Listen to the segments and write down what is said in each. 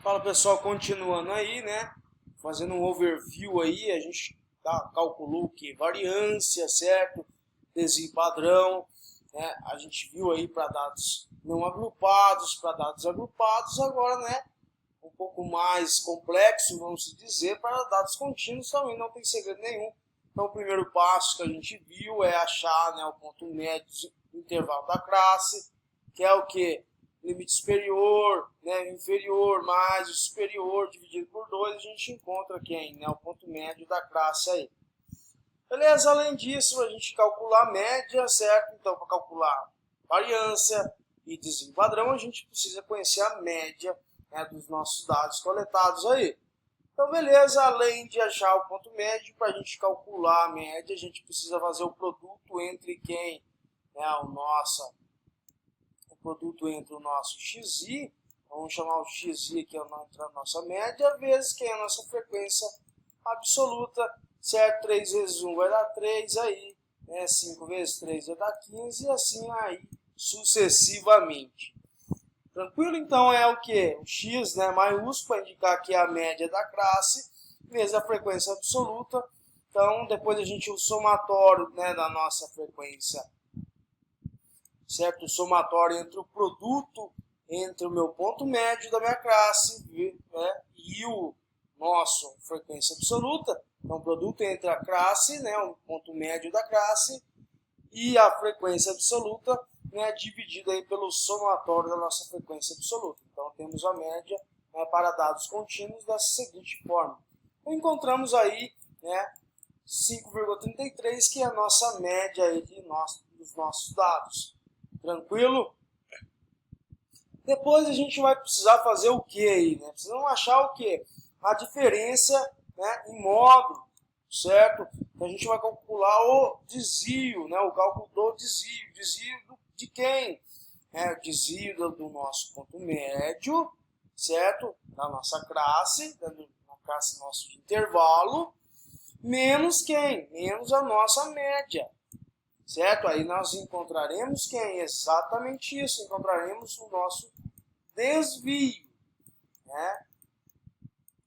Fala pessoal, continuando aí, né? Fazendo um overview aí, a gente calculou que variância, certo? Desvio padrão, né? A gente viu aí para dados não agrupados, para dados agrupados, agora, né? Um pouco mais complexo, vamos dizer, para dados contínuos também não tem segredo nenhum. Então o primeiro passo que a gente viu é achar, né, o ponto médio do intervalo da classe, que é o que? Limite superior, né, inferior, mais o superior, dividido por 2, a gente encontra quem? Né, o ponto médio da classe aí. Beleza? Além disso, a gente calcula a média, certo? Então, para calcular variância e desvio padrão, a gente precisa conhecer a média, né, dos nossos dados coletados aí. Então, beleza, além de achar o ponto médio, para a gente calcular a média, a gente precisa fazer o produto entre quem? Né, produto entre o nosso xi, vamos chamar o xi aqui entre a nossa média, vezes quem é a nossa frequência absoluta, certo? 3 vezes 1 vai dar 3 aí, né? 5 vezes 3 vai dar 15 e assim aí sucessivamente. Tranquilo? Então é o que? O x, né, maiúsculo para indicar que é a média da classe, vezes a frequência absoluta. Então depois a gente o somatório, né, da nossa frequência, certo? O somatório entre o produto entre o meu ponto médio da minha classe, né, e o nosso frequência absoluta. Então, o produto entre a classe, né, o ponto médio da classe, e a frequência absoluta, né, dividida aí pelo somatório da nossa frequência absoluta. Então, temos a média, né, para dados contínuos dessa seguinte forma. Então, encontramos aí, né, 5,33, que é a nossa média aí dos nossos dados. Tranquilo? Depois a gente vai precisar fazer o que aí, né? Precisamos achar o que? A diferença, né, em módulo, certo? Então a gente vai calcular o desvio, né? O cálculo do desvio. Desvio de quem? O desvio do nosso ponto médio, certo? Da nossa classe, na classe nosso de intervalo, menos quem? Menos a nossa média. Certo? Aí nós encontraremos quem? Exatamente isso. Encontraremos o nosso desvio. Né?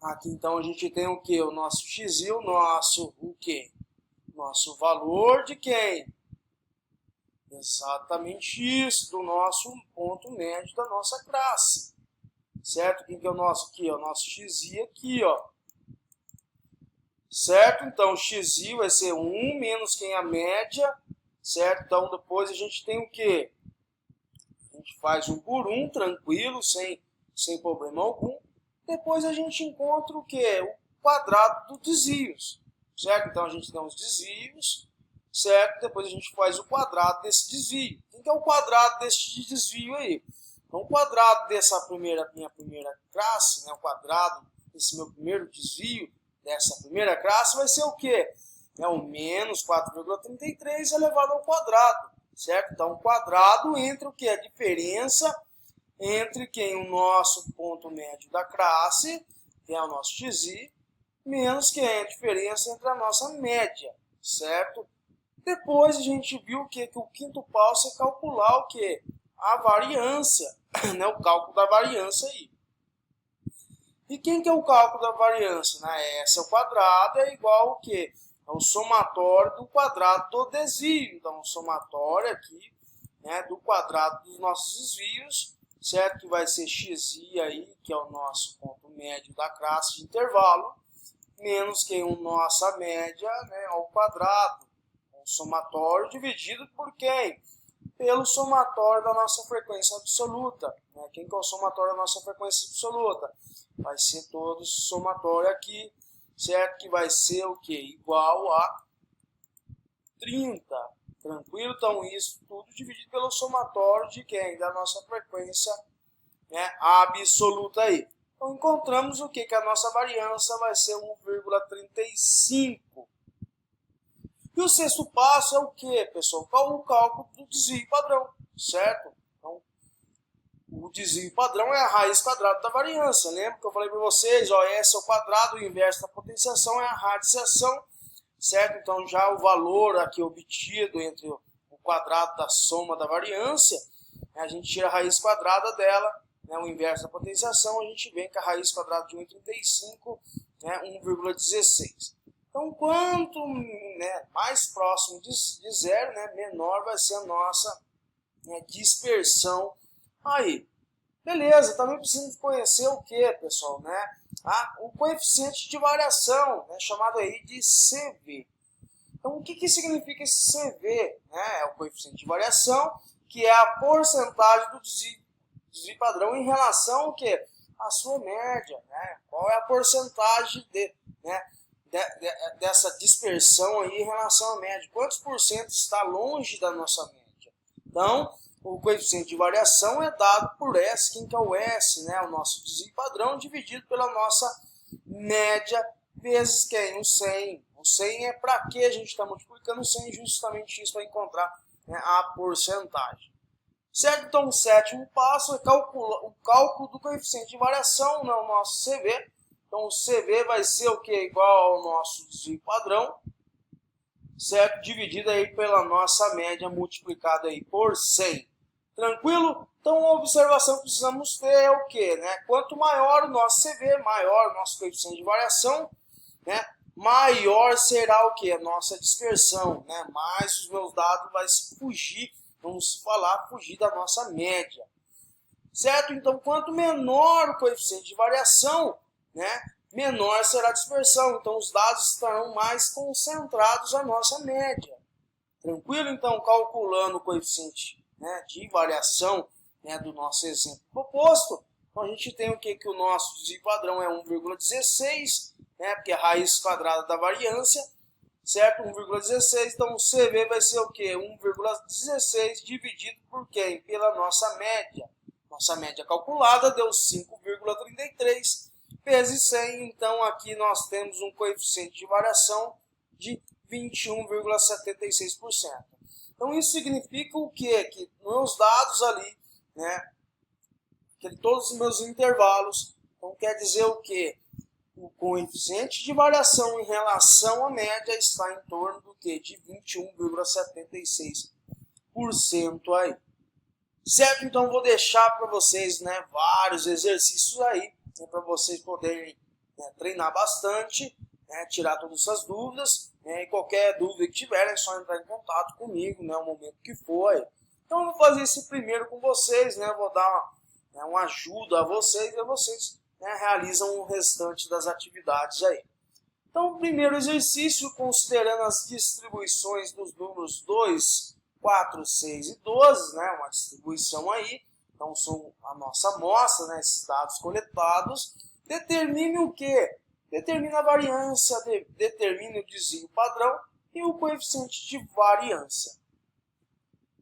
Aqui então a gente tem o que? O nosso xi, o que? Nosso valor de quem? Exatamente isso, do nosso ponto médio da nossa classe. Certo? Quem que é o nosso aqui? O nosso xi aqui, ó. Certo? Então o xi vai ser 1 menos quem? A média. Certo? Então, depois a gente tem o quê? A gente faz 1 por 1, tranquilo, sem problema algum. Depois a gente encontra o quê? O quadrado dos desvios. Certo? Então, a gente tem os desvios, certo? Depois a gente faz o quadrado desse desvio. O que é o quadrado desse desvio aí? Então, o quadrado dessa minha primeira classe, né? O quadrado desse meu primeiro desvio, dessa primeira classe, vai ser o quê? É o menos 4,33 elevado ao quadrado, certo? Então, o quadrado entre o que? A diferença entre quem? O nosso ponto médio da classe, que é o nosso xi, menos quem? A diferença entre a nossa média, certo? Depois a gente viu que o quinto passo é calcular o que? A variância, né? O cálculo da variância aí. E quem que é o cálculo da variância? Né? S ao quadrado é igual ao quê? É o somatório do quadrado do desvio. Então, o somatório aqui, né, do quadrado dos nossos desvios, certo? Que vai ser xi aí, que é o nosso ponto médio da classe de intervalo, menos que a nossa média, né, ao quadrado. O somatório dividido por quem? Pelo somatório da nossa frequência absoluta. Né? Quem que é o somatório da nossa frequência absoluta? Vai ser todo esse somatório aqui, certo? Que vai ser o que? Igual a 30. Tranquilo? Então, isso tudo dividido pelo somatório de quem? Da nossa frequência, né, absoluta aí. Então, encontramos o que? Que a nossa variância vai ser 1,35. E o sexto passo é o que, pessoal? O cálculo do desvio padrão, certo? Então, o desvio padrão é a raiz quadrada da variância. Lembra que eu falei para vocês, ó, S ao quadrado, o inverso da potenciação é a radiciação, certo? Então, já o valor aqui obtido entre o quadrado da soma da variância, a gente tira a raiz quadrada dela, né, o inverso da potenciação, a gente vê que a raiz quadrada de 1,35 é 1,16. Então, quanto, né, mais próximo de zero, né, menor vai ser a nossa, né, dispersão aí. Beleza, também precisamos conhecer o que, pessoal, né? O coeficiente de variação, né, chamado aí de CV. Então, o que significa esse CV? Né? É o coeficiente de variação, que é a porcentagem do desvio padrão em relação ao quê? A sua média, né? Qual é a porcentagem dessa dispersão aí em relação à média? Quantos por cento está longe da nossa média? Então, o coeficiente de variação é dado por S, quem que é o S, né? O nosso desvio padrão dividido pela nossa média vezes quem? O 100. O 100 é para que a gente está multiplicando o 100? Justamente isso para encontrar, né, a porcentagem. Certo? Então, o sétimo passo é o cálculo do coeficiente de variação, né, o nosso CV. Então, o CV vai ser o que? Igual ao nosso desvio padrão, certo? Dividido aí pela nossa média multiplicada aí por 100. Tranquilo? Então, a observação que precisamos ter é o que, né? Quanto maior o nosso CV, maior o nosso coeficiente de variação, né? Maior será o que? A nossa dispersão, né? Mais os meus dados vai fugir, vamos falar, fugir da nossa média. Certo? Então, quanto menor o coeficiente de variação, né, menor será a dispersão. Então, os dados estarão mais concentrados à nossa média. Tranquilo? Então, calculando o coeficiente, né, de variação, né, do nosso exemplo proposto, então a gente tem o que? Que o nosso desvio padrão é 1,16, né, porque é a raiz quadrada da variância, certo? 1,16, então o CV vai ser o que? 1,16 dividido por quem? Pela nossa média. Nossa média calculada deu 5,33 vezes 100, então aqui nós temos um coeficiente de variação de 21,76%. Então isso significa o quê? Que meus dados ali, né, todos os meus intervalos, então quer dizer o quê? O coeficiente de variação em relação à média está em torno do quê? De 21,76% aí. Certo? Então vou deixar para vocês, né, vários exercícios aí, né, para vocês poderem, né, treinar bastante, né, tirar todas essas dúvidas, né, e qualquer dúvida que tiverem é só entrar em contato comigo, né, o momento que for aí. Então eu vou fazer esse primeiro com vocês, né, vou dar uma ajuda a vocês e vocês, né, realizam o restante das atividades aí. Então o primeiro exercício, considerando as distribuições dos números 2, 4, 6 e 12, né, uma distribuição aí, então são a nossa amostra, né, esses dados coletados, determine o que? Determina a variância, determine o desvio padrão e o coeficiente de variância.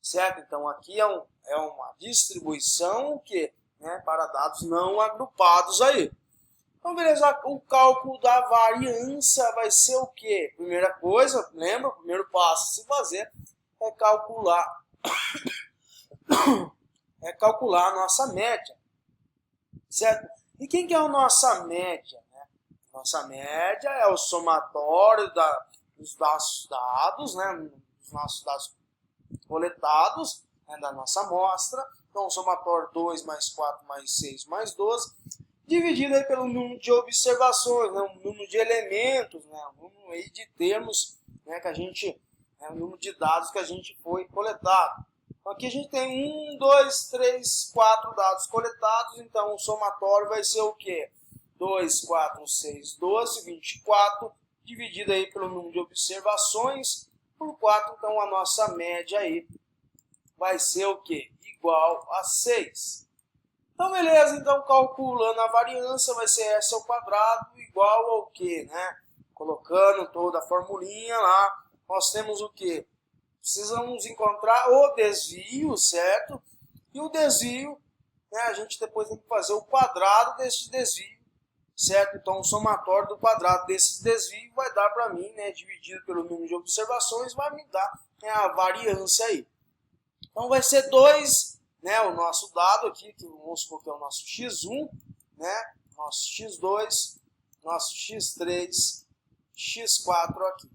Certo? Então aqui é uma distribuição que, né, para dados não agrupados aí. Então, beleza, o cálculo da variância vai ser o que? Primeira coisa, lembra? O primeiro passo a se fazer é calcular a nossa média, certo? E quem que é a nossa média, né? Nossa média é o somatório dos nossos dados, né? Dos nossos dados coletados, né, da nossa amostra. Então, o somatório 2 mais 4 mais 6 mais 12, dividido aí pelo número de observações, né? O número de elementos, né? O número aí de termos, né, que a gente... o número de dados que a gente foi coletado. Então, aqui a gente tem 1, 2, 3, 4 dados coletados, então o somatório vai ser o quê? 2, 4, 6, 12, 24, dividido aí pelo número de observações, por 4, então a nossa média aí vai ser o quê? Igual a 6. Então, beleza, então calculando a variância vai ser S ao quadrado igual ao quê, né? Colocando toda a formulinha lá, nós temos o que? Precisamos encontrar o desvio, certo? E o desvio, né, a gente depois tem que fazer o quadrado desse desvio, certo? Então, o somatório do quadrado desse desvio vai dar para mim, né, dividido pelo número de observações, vai me dar, né, a variância aí. Então, vai ser 2, né, o nosso dado aqui, que vamos supor que é o nosso x1, né, nosso x2, nosso x3, x4 aqui.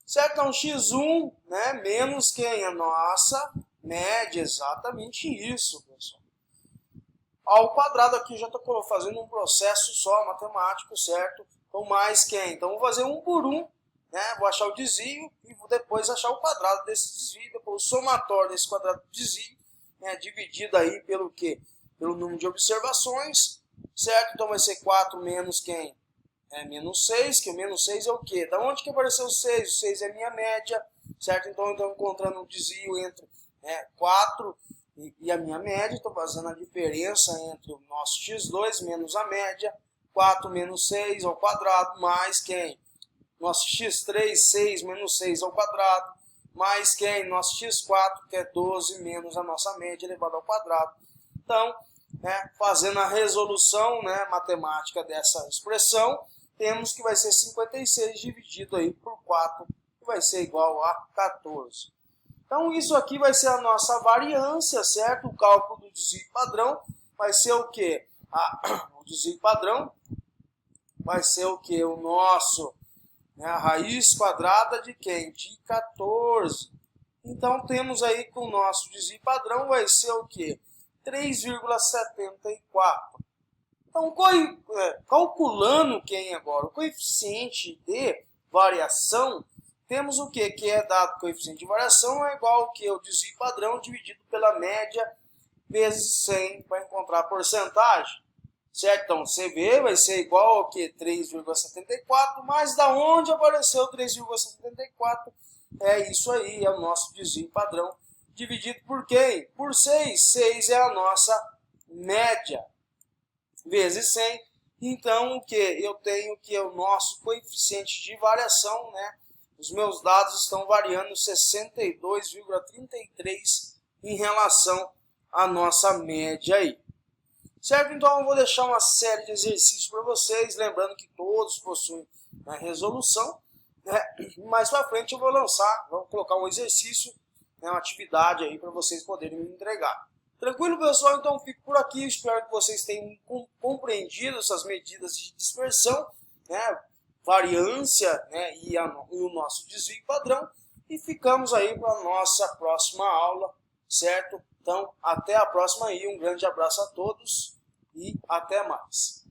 Certo? Então, x1, né, menos quem? A nossa média, exatamente isso, pessoal. ao quadrado. Aqui já estou fazendo um processo só matemático, certo? Então, mais quem? Então, vou fazer um por um, né? Vou achar o desvio e vou depois achar o quadrado desse desvio. Depois, o somatório desse quadrado do desvio, né? Dividido aí pelo quê? Pelo número de observações, certo? Então, vai ser 4 menos quem? Menos 6, que o menos 6 é o quê? Da onde que apareceu o 6? O 6 é minha média, certo? Então, eu estou encontrando um desvio entre 4 e a minha média. Estou fazendo a diferença entre o nosso x2 menos a média. 4 menos 6 ao quadrado, mais quem? Nosso x3, 6 menos 6 ao quadrado, mais quem? Nosso x4, que é 12 menos a nossa média elevado ao quadrado. Então, fazendo a resolução, matemática dessa expressão, temos que vai ser 56 dividido aí por 4, que vai ser igual a 14. Então, isso aqui vai ser a nossa variância, certo? O cálculo do desvio padrão vai ser o quê? O desvio padrão vai ser o quê? O nosso, a raiz quadrada de quem? De 14. Então, temos aí que o nosso desvio padrão vai ser o quê? 3,74. Então, calculando quem agora? O coeficiente de variação, temos o quê? Que é dado o coeficiente de variação é igual ao que? O desvio padrão dividido pela média vezes 100 para encontrar a porcentagem. Certo? Então, CV vai ser igual ao que? 3,74, mas da onde apareceu 3,74? É isso aí, é o nosso desvio padrão. Dividido por quem? Por 6. 6 é a nossa média. Vezes 100. Então, o que? Eu tenho que o nosso coeficiente de variação, os meus dados estão variando 62,33 em relação à nossa média aí. Certo? Então, eu vou deixar uma série de exercícios para vocês, lembrando que todos possuem resolução. Mais para frente eu vou colocar um exercício, uma atividade aí para vocês poderem me entregar. Tranquilo, pessoal? Então, fico por aqui. Espero que vocês tenham compreendido essas medidas de dispersão, variância, e o nosso desvio padrão. E ficamos aí para a nossa próxima aula, certo? Então, até a próxima aí. Um grande abraço a todos e até mais.